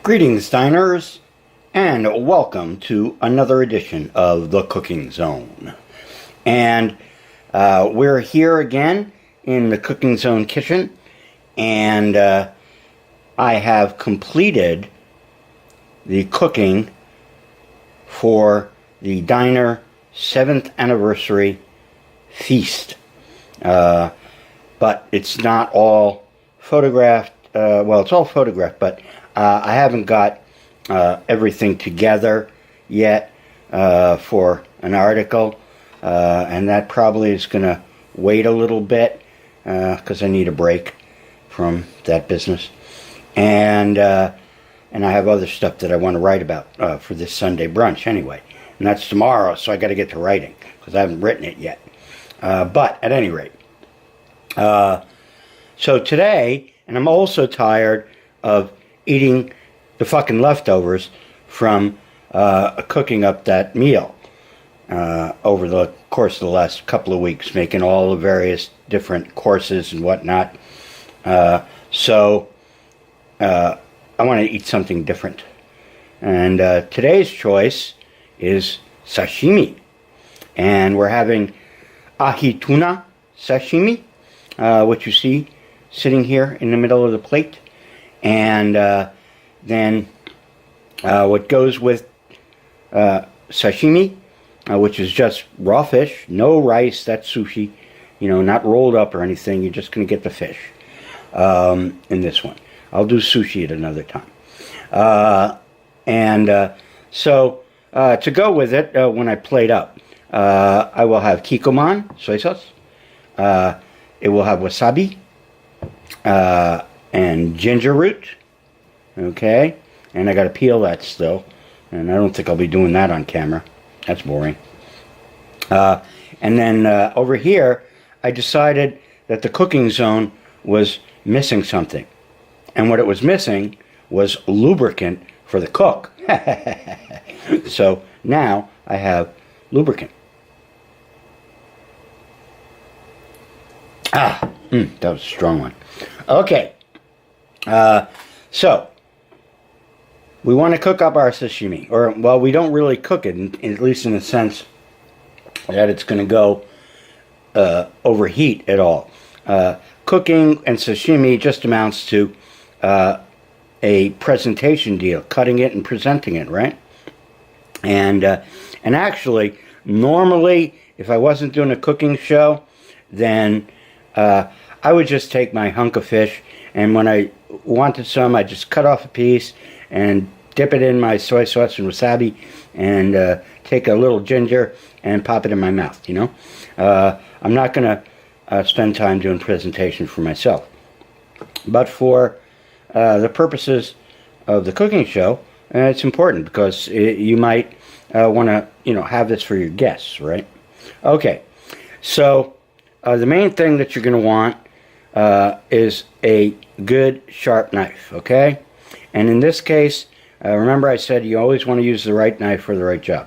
Greetings, diners, and welcome to another edition of the Cooking Zone. And we're here again in the Cooking Zone kitchen, and I have completed the cooking for the diner 7th anniversary feast. But it's not all photographed. Well, it's all photographed, but I haven't got everything together yet for an article, and that probably is going to wait a little bit because I need a break from that business. And I have other stuff that I want to write about for this Sunday brunch anyway. And that's tomorrow, so I got to get to writing because I haven't written it yet. But at any rate, so today, and I'm also tired of eating the fucking leftovers from cooking up that meal over the course of the last couple of weeks, making all the various different courses and whatnot. So I want to eat something different. And today's choice is sashimi. And we're having ahi tuna sashimi, what you see sitting here in the middle of the plate. And then what goes with sashimi, which is just raw fish, no rice, that's sushi, not rolled up or anything. You're just going to get the fish in this one. I'll do sushi at another time. So to go with it, when I plate up, I will have kikkoman, soy sauce. It will have wasabi and ginger root. Okay, and I got to peel that still, and I don't think I'll be doing that on camera. That's boring. And then over here, I decided that the Cooking Zone was missing something, and what it was missing was lubricant for the cook. So now I have lubricant. That was a strong one. Okay, so we want to cook up our sashimi, or, well, we don't really cook it, at least in the sense that it's going to go overheat at all. Cooking and sashimi just amounts to a presentation deal, cutting it and presenting it, right? And actually, normally, if I wasn't doing a cooking show, then I would just take my hunk of fish, and when I wanted some, I just cut off a piece and dip it in my soy sauce and wasabi, and take a little ginger and pop it in my mouth, I'm not going to spend time doing presentation for myself. But for the purposes of the cooking show, it's important because you might want to, have this for your guests, right? Okay, so the main thing that you're going to want is a good sharp knife, okay? And in this case, remember I said you always want to use the right knife for the right job.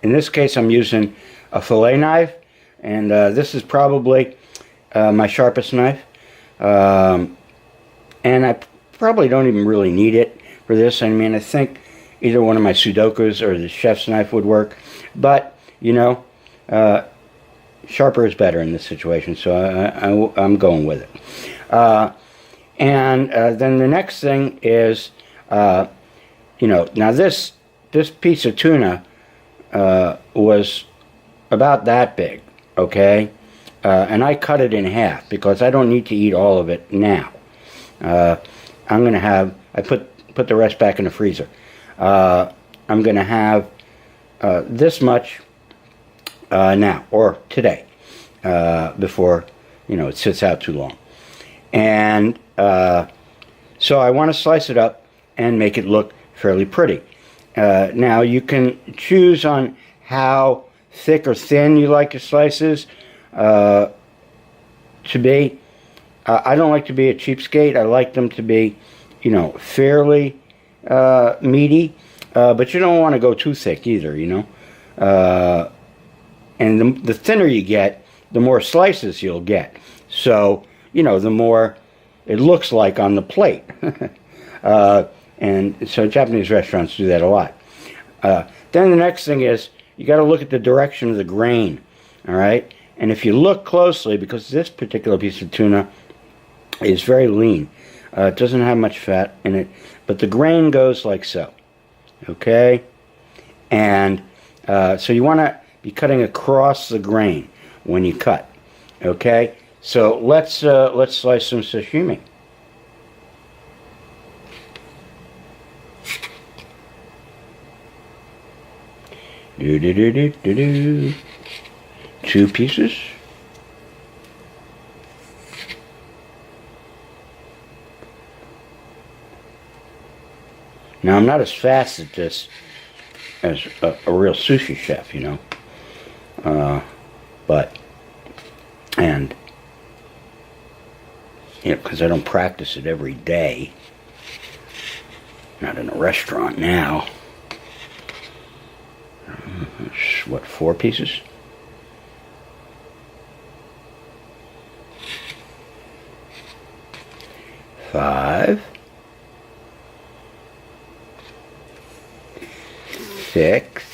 In this case, I'm using a fillet knife, and this is probably my sharpest knife. And I probably don't even really need it for this. I mean, I think either one of my Sudokus or the chef's knife would work. But, sharper is better in this situation, so I'm going with it. And then the next thing is, now this piece of tuna was about that big, okay? And I cut it in half because I don't need to eat all of it now. I'm going to have, I put the rest back in the freezer. I'm going to have this much now, or today, before, it sits out too long. And so I want to slice it up and make it look fairly pretty. Now you can choose on how thick or thin you like your slices to be. I don't like to be a cheapskate. I like them to be, fairly meaty, but you don't want to go too thick either, and the thinner you get, the more slices you'll get. So, the more it looks like on the plate. And so Japanese restaurants do that a lot. Then the next thing is you got to look at the direction of the grain, all right? And if you look closely, because this particular piece of tuna is very lean, it doesn't have much fat in it, but the grain goes like so, okay? And so you want to be cutting across the grain when you cut, okay? So let's slice some sashimi. Do. 2 pieces. Now I'm not as fast at this as a real sushi chef, you know. And you know, because I don't practice it every day. Not in a restaurant now. What, 4 pieces? Five, 6,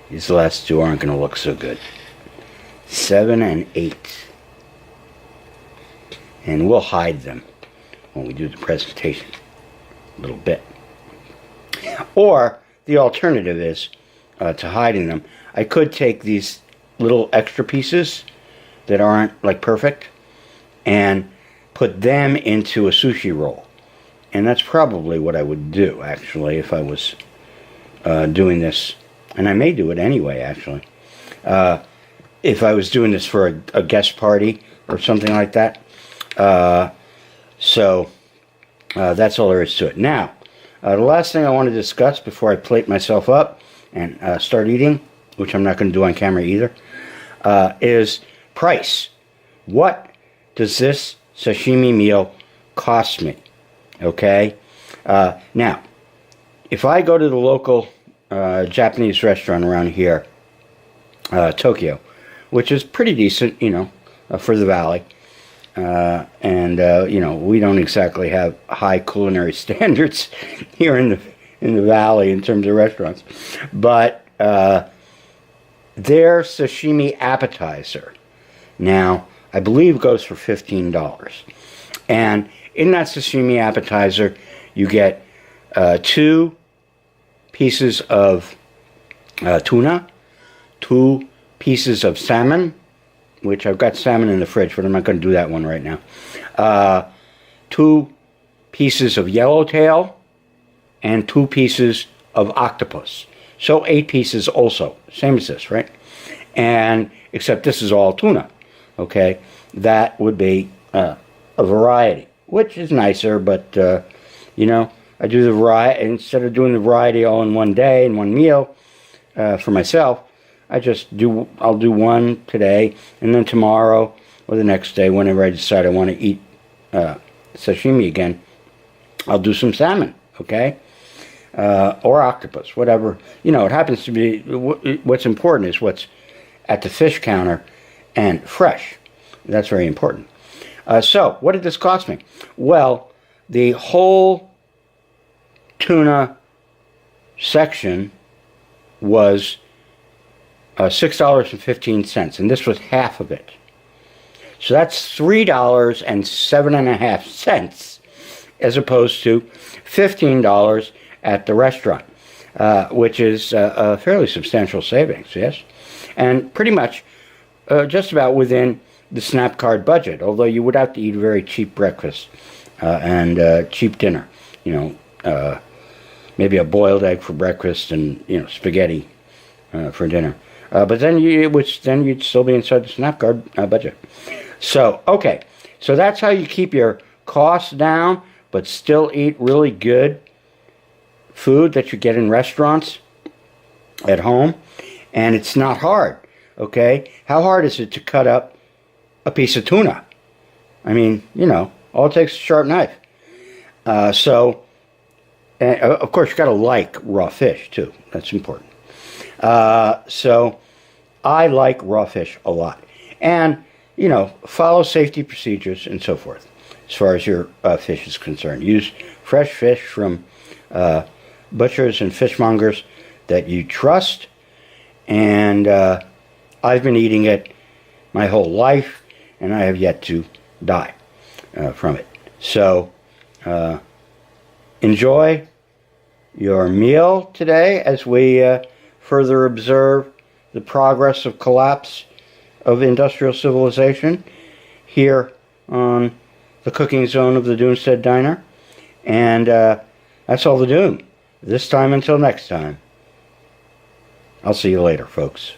'These last 2 aren't going to look so good. 7 and 8. And we'll hide them when we do the presentation a little bit. Or the alternative is to hiding them. I could take these little extra pieces that aren't like perfect and put them into a sushi roll. And that's probably what I would do, actually, if I was doing this. And I may do it anyway, actually. If I was doing this for a guest party or something like that. So that's all there is to it. Now, the last thing I want to discuss before I plate myself up and start eating, which I'm not going to do on camera either, is price. What does this sashimi meal cost me? Okay? Now, if I go to the local Japanese restaurant around here, Tokyo, which is pretty decent, you know, for the valley, you know, we don't exactly have high culinary standards here in the valley in terms of restaurants, but their sashimi appetizer now I believe goes for $15, and in that sashimi appetizer you get 2 pieces of tuna, 2 pieces of salmon, which I've got salmon in the fridge, but I'm not going to do that one right now. 2 pieces of yellowtail, and 2 pieces of octopus. So 8 pieces also, same as this, right? And except this is all tuna, okay? That would be a variety, which is nicer, but you know, I do the variety instead of doing the variety all in one day in one meal for myself. I'll do one today, and then tomorrow or the next day, whenever I decide I want to eat sashimi again, I'll do some salmon, okay? Or octopus, whatever. You know, it happens to be, what's important is what's at the fish counter and fresh. That's very important. So, what did this cost me? Well, the whole tuna section was $6.15, and this was half of it. So that's $3.07 as opposed to $15 at the restaurant, which is a fairly substantial savings, yes? And pretty much just about within the SNAP card budget, although you would have to eat a very cheap breakfast and cheap dinner. You know, maybe a boiled egg for breakfast and, you know, spaghetti for dinner. But then you'd still be inside the SNAP card budget. So, okay. So that's how you keep your costs down, but still eat really good food that you get in restaurants at home. And it's not hard, okay? How hard is it to cut up a piece of tuna? I mean, you know, all it takes is a sharp knife. So, of course, you got to like raw fish, too. That's important. So, I like raw fish a lot. And, follow safety procedures and so forth as far as your fish is concerned. Use fresh fish from butchers and fishmongers that you trust. And I've been eating it my whole life, and I have yet to die from it. So enjoy your meal today as we further observe the progress of collapse of industrial civilization here on the cooking zone of the Doomstead Diner. And that's all the doom. This time until next time. I'll see you later, folks.